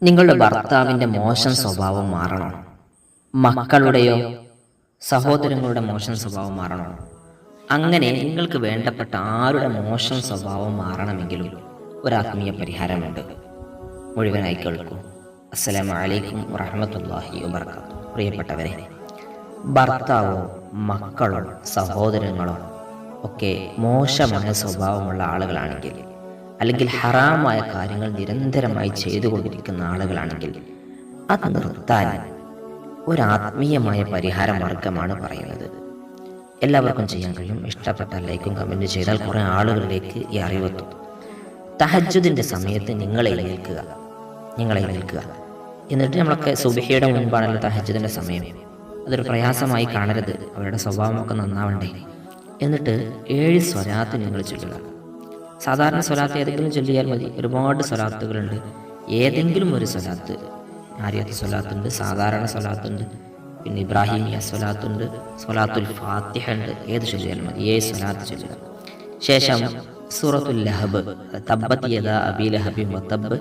നിങ്ങളുടെ ഭർത്താവിൻ്റെ മോശം സ്വഭാവം മാറണോ? മക്കളുടെയോ സഹോദരങ്ങളുടെ മോശം സ്വഭാവം മാറണോ? അങ്ങനെ നിങ്ങൾക്ക് വേണ്ടപ്പെട്ട ആരുടെ മോശം സ്വഭാവം മാറണമെങ്കിലും ഒരാത്മീയ പരിഹാരമുണ്ട്. മുഴുവനായി കേൾക്കൂ. അസ്സലാമു അലൈക്കും വറഹ്മത്തുള്ളാഹി വബറകാതുഹു. പ്രിയപ്പെട്ടവരെ, ഭർത്താവോ മക്കളോ സഹോദരങ്ങളോ ഒക്കെ മോശമായ സ്വഭാവമുള്ള ആളുകളാണെങ്കിൽ, അല്ലെങ്കിൽ ഹറാമായ കാര്യങ്ങൾ നിരന്തരമായി ചെയ്തുകൊണ്ടിരിക്കുന്ന ആളുകളാണെങ്കിൽ, അത് നിർത്താൻ ഒരാത്മീയമായ പരിഹാര മാർഗമാണ് പറയുന്നത്. എല്ലാവർക്കും ചെയ്യാൻ കഴിയും. ഇഷ്ടപ്പെട്ട ലൈക്കും കമൻറ്റ് ചെയ്താൽ കുറേ ആളുകളിലേക്ക് ഈ അറിവെത്തും. തഹജ്ജുദിൻ്റെ സമയത്ത് നിങ്ങൾ എഴുന്നേൽക്കുക. എന്നിട്ട് നമ്മളൊക്കെ സുബ്ഹിയുടെ മുൻപാണല്ലോ തഹജ്ജുദിൻ്റെ സമയം. അതൊരു പ്രയാസമായി കാണരുത്. അവരുടെ സ്വഭാവമൊക്കെ നന്നാവണ്ടേ. എന്നിട്ട് 7 സ്വലാത്ത് നിങ്ങൾ ചൊല്ലുക. സാധാരണ സ്വലാത്ത് ഏതെങ്കിലും ചൊല്ലിയാൽ മതി. ഒരുപാട് സ്വലാത്തുകളുണ്ട്. ഏതെങ്കിലും ഒരു സ്വലാത്ത്, ആരിയത്ത് സ്വലാത്തുണ്ട്, സാധാരണ സ്വലാത്തുണ്ട്, പിന്നെ ഇബ്രാഹിമിയ സ്വലാത്തുണ്ട്, സ്വലാത്തുൽ ഫാത്തിഹ ഉണ്ട്. ഏത് ചൊല്ലിയാലും മതി. 7 സ്വലാത്ത് ചൊല്ലുക. ശേഷം സൂറത്തുൽ ലഹബ്, തബ്ബത് യദാ അബീ ലഹബിൻ വതബ്ബ്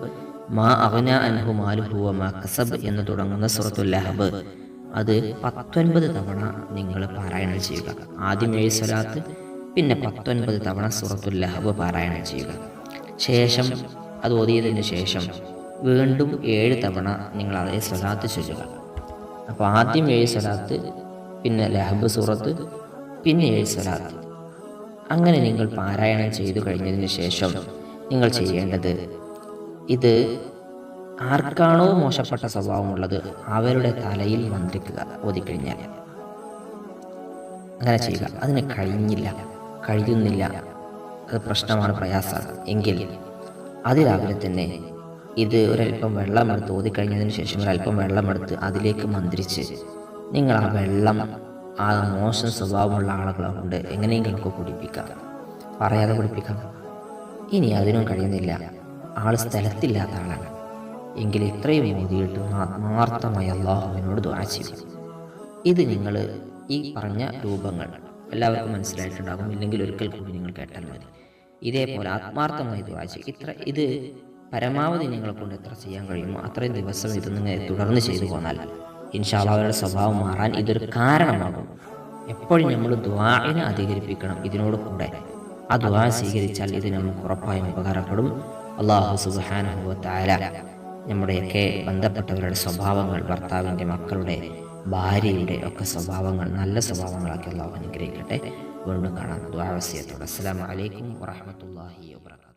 മാ അഗ്നാ അൻഹു മാലുഹു വമാ കസബ് എന്ന് തുടങ്ങുന്ന സൂറത്തുൽ ലഹബ് അത് 19 തവണ നിങ്ങൾ പാരായണം ചെയ്യുക. ആദ്യം 7 സ്വലാത്ത്, പിന്നെ 19 തവണ സൂറത്തുൽ ലഹബ് പാരായണം ചെയ്യുക. ശേഷം അത് ഓതിയതിന് ശേഷം വീണ്ടും 7 തവണ നിങ്ങൾ അതേ സ്വലാത്ത് ചൊല്ലുക. അപ്പോൾ ആദ്യം 7 സ്വലാത്ത്, പിന്നെ ലഹബ് സൂറത്ത്, പിന്നെ 7 സ്വലാത്ത്. അങ്ങനെ നിങ്ങൾ പാരായണം ചെയ്തു കഴിഞ്ഞതിന് ശേഷം നിങ്ങൾ ചെയ്യേണ്ടത്, ഇത് ആർക്കാണോ മോശപ്പെട്ട സ്വഭാവമുള്ളത് അവരുടെ തലയിൽ മന്ത്രിക്കുക. ഓതിക്കഴിഞ്ഞാൽ അങ്ങനെ ചെയ്യുക. അതിന് കഴിയുന്നില്ല, അത് പ്രശ്നമാണ്, പ്രയാസമാണ് എങ്കിൽ അതിരാവിലെ തന്നെ ഇത് ഒരല്പം വെള്ളമെടുത്ത്, ഓതിക്കഴിഞ്ഞതിന് ശേഷം ഒരല്പം വെള്ളമെടുത്ത് അതിലേക്ക് മന്ത്രിച്ച് നിങ്ങൾ ആ വെള്ളം ആ മോശം സ്വഭാവമുള്ള ആളുകളെ കൊണ്ട് എങ്ങനെയെങ്കിലുമൊക്കെ കുടിപ്പിക്കാം, പറയാതെ കുടിപ്പിക്കാം. ഇനി അതിനും കഴിയുന്നില്ല, ആൾ സ്ഥലത്തില്ലാത്ത ആളാണ് എങ്കിൽ ഇത്രയും ഓതിയിട്ട് ആത്മാർത്ഥമായി അല്ലാഹുവിനോട് ദുആ ചെയ്യും. ഇത് നിങ്ങൾ ഈ പറഞ്ഞ രൂപങ്ങൾ എല്ലാവർക്കും മനസ്സിലായിട്ടുണ്ടാകും. ഇല്ലെങ്കിൽ ഒരിക്കൽ കൂടി നിങ്ങൾ കേട്ടാൽ മതി. ഇതേപോലെ ആത്മാർത്ഥമായി ദുആ ചെയ്യും. ഇത് പരമാവധി നിങ്ങളെ കൊണ്ട് എത്ര ചെയ്യാൻ കഴിയുമോ അത്രയും ദിവസം ഇത് നിങ്ങൾ തുടർന്ന് ചെയ്തു പോന്നാൽ ഇൻഷാ അല്ലാഹ് അവരുടെ സ്വഭാവം മാറാൻ ഇതൊരു കാരണമാകും. എപ്പോഴും നമ്മൾ ദുആഇനെ അധികരിപ്പിക്കണം. ഇതിനോട് കൂടെ ആ ദുആ സ്വീകരിച്ചാൽ ഇത് നമുക്ക് ഉറപ്പായും ഉപകാരപ്പെടും. അല്ലാഹു സുബ്ഹാനഹു വ തആല നമ്മുടെയൊക്കെ ബന്ധപ്പെട്ടവരുടെ സ്വഭാവങ്ങൾ, ഭർത്താവിൻ്റെ, മക്കളുടെ, ഭാര്യയുടെ ഒക്കെ സ്വഭാവങ്ങൾ നല്ല സ്വഭാവങ്ങളാക്കി അല്ലാഹു അനുഗ്രഹിക്കട്ടെ. വീണ്ടും കാണാം ദുആ വസിയത്തോടെ. അസ്സലാമു അലൈക്കും വറഹ്മത്തുള്ളാഹി വബറകാതുഹു.